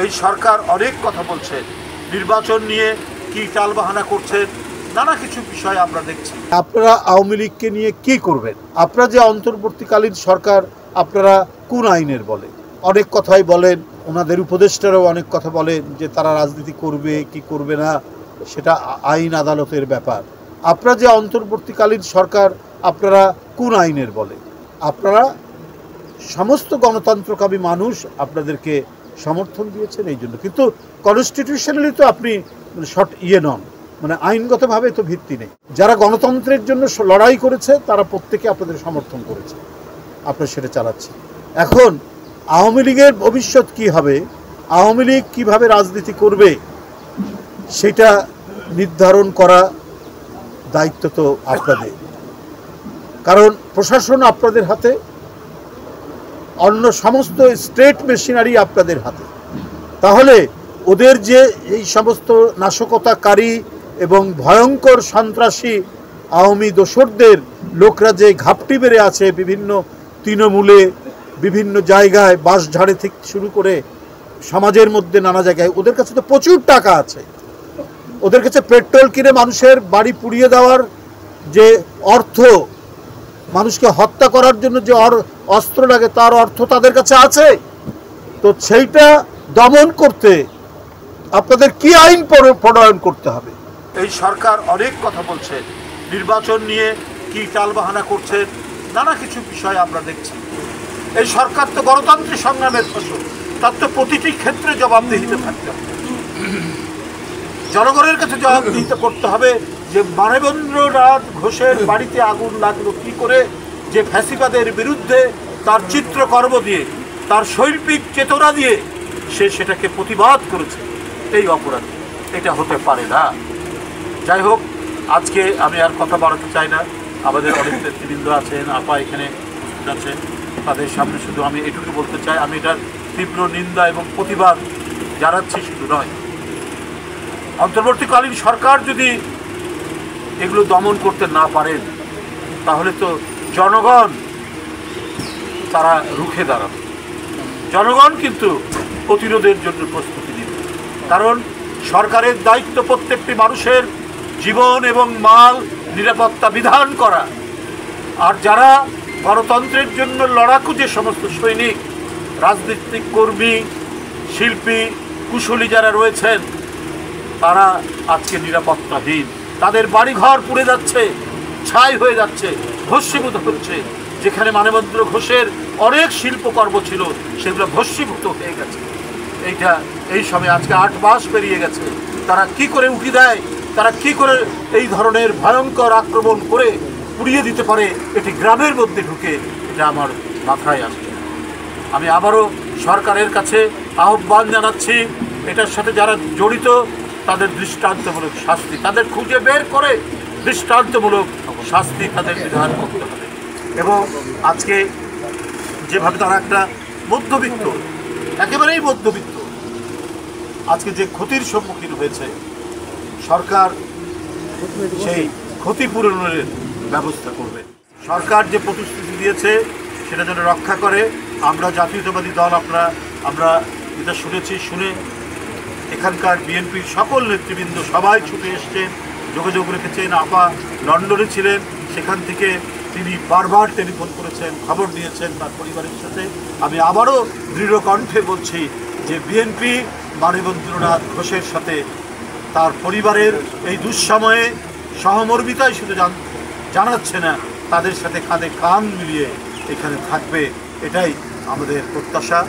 এই সরকার অনেক কথা বলছেন, নির্বাচন নিয়ে কি টালবাহানা করছেন, নানা কিছু বিষয় আমরা দেখছি। আপনারা আওয়ামী লীগকে নিয়ে কি করবেন? আপনারা যে অন্তর্বর্তীকালীন সরকার, আপনারা কোন আইনের বলে অনেক কথাই বলেন, ওনাদের উপদেষ্টারাও অনেক কথা বলেন যে তারা রাজনীতি করবে কি করবে না, সেটা আইন আদালতের ব্যাপার। আপনারা যে অন্তর্বর্তীকালীন সরকার, আপনারা কোন আইনের বলে? আপনারা সমস্ত গণতন্ত্রকামী মানুষ আপনাদেরকে সমর্থন দিয়েছেন এই জন্য, কিন্তু কনস্টিটিউশনালি তো আপনি নন, মানে আইনগতভাবে তো ভিত্তি নেই। যারা গণতন্ত্রের জন্য লড়াই করেছে তারা প্রত্যেকে আপনাদের সমর্থন করেছে, আপনারা সেটা চালাচ্ছেন। এখন আওয়ামী লীগের ভবিষ্যৎ কি হবে, আওয়ামী লীগ কীভাবে রাজনীতি করবে, সেটা নির্ধারণ করা দায়িত্ব তো আপনাদের, কারণ প্রশাসন আপনাদের হাতে, অন্য সমস্ত স্টেট মেশিনারি আপনাদের হাতে। তাহলে ওদের যে এই সমস্ত নাশকতাকারী এবং ভয়ঙ্কর সন্ত্রাসী আওয়ামী দোসরদের লোকরা যে ঘাপটি বেড়ে আছে বিভিন্ন তৃণমূলে, বিভিন্ন জায়গায়, বাঁশঝাড়ে থেকে শুরু করে সমাজের মধ্যে নানা জায়গায়, ওদের কাছে তো প্রচুর টাকা আছে। ওদের কাছে পেট্রোল কিনে মানুষের বাড়ি পুড়িয়ে দেওয়ার যে অর্থ, মানুষকে হত্যা করার জন্য যে অস্ত্র লাগে তার অর্থ তাদের কাছে আছে। তো সেইটা দমন করতে আপনাদের কি আইন প্রণয়ন করতে হবে? এই সরকার অনেক কথা বলছেন, নির্বাচন নিয়ে কি টালবাহানা করছেন, নানা কিছু বিষয় আমরা দেখছি। এই সরকার তো গণতান্ত্রিক সংগ্রামের ফসল, তার তো প্রতিটি ক্ষেত্রে জবাবদিহিতে থাকতে হবে, জনগণের কাছে জবাবদিহিতে করতে হবে যে মানবেন্দ্রনাথ ঘোষের বাড়িতে আগুন লাগলো কি করে, যে ফ্যাসিবাদের বিরুদ্ধে তার চিত্রকর্ম দিয়ে, তার শৈল্পিক চেতনা দিয়ে সে সেটাকে প্রতিবাদ করেছে। এই অপরাধ এটা হতে পারে না। যাই হোক, আজকে আমি আর কথা বাড়াতে চাই না। আমাদের অনেক নেতৃবৃন্দ আছেন, আপা এখানে উপস্থিত আছেন, তাদের সামনে শুধু আমি এটুকু বলতে চাই, আমি এটার তীব্র নিন্দা এবং প্রতিবাদ জানাচ্ছি। শুধু নয়, অন্তর্বর্তীকালীন সরকার যদি এগুলো দমন করতে না পারেন তাহলে তো জনগণ তারা রুখে দাঁড়াবে, জনগণ কিন্তু প্রতিরোধের জন্য প্রস্তুতি নেবে। কারণ সরকারের দায়িত্ব প্রত্যেকটি মানুষের জীবন এবং মাল নিরাপত্তা বিধান করা। আর যারা গণতন্ত্রের জন্য লড়াকু যে সমস্ত সৈনিক, রাজনৈতিক কর্মী, শিল্পী, কুশলী যারা রয়েছেন, তারা আজকে নিরাপত্তাহীন। তাদের বাড়িঘর পুড়ে যাচ্ছে, ছাই হয়ে যাচ্ছে, ভস্মীভূত হচ্ছে। যেখানে মানবেন্দ্র ঘোষের অনেক শিল্পকর্ম ছিল সেগুলো ভস্মীভূত হয়ে গেছে। এইটা এই সময় আজকে 8 মাস পেরিয়ে গেছে। তারা কি করে উঠি দেয়, তারা কি করে এই ধরনের ভয়ঙ্কর আক্রমণ করে পুড়িয়ে দিতে পারে এটি গ্রামের মধ্যে ঢুকে, এটা আমার মাথায় আসছে। আমি আবারও সরকারের কাছে আহ্বান জানাচ্ছি, এটার সাথে যারা জড়িত তাদের দৃষ্টান্তমূলক শাস্তি, তাদের খুঁজে বের করে দৃষ্টান্তমূলক শাস্তি তাদের বিধান করতে হবে। এবং আজকে যেভাবে তারা একটা মধ্যবিত্ত, একেবারেই মধ্যবিত্ত, আজকে যে ক্ষতির সম্মুখীন হয়েছে, সরকার সেই ক্ষতিপূরণের ব্যবস্থা করবে। সরকার যে প্রতিশ্রুতি দিয়েছে সেটা যেন রক্ষা করে। আমরা জাতীয়তাবাদী দল আমরা এটা শুনেছি, শুনে এখানকার বিএনপির সকল নেতৃবৃন্দ সবাই ছুটে এসছেন, যোগাযোগ রেখেছেন। আপা লন্ডনে ছিলেন, সেখান থেকে তিনি বারবার টেলিফোন করেছেন, খবর দিয়েছেন তার পরিবারের সাথে। আমি আবারও দৃঢ় কণ্ঠে বলছি যে বিএনপি মানবেন্দ্রনাথ ঘোষের সাথে, তার পরিবারের এই দুঃসময়ে সহমর্মিতাই শুধু জানাচ্ছে না, তাদের সাথে কাঁধে কাঁধ মিলিয়ে এখানে থাকবে, এটাই আমাদের প্রত্যাশা।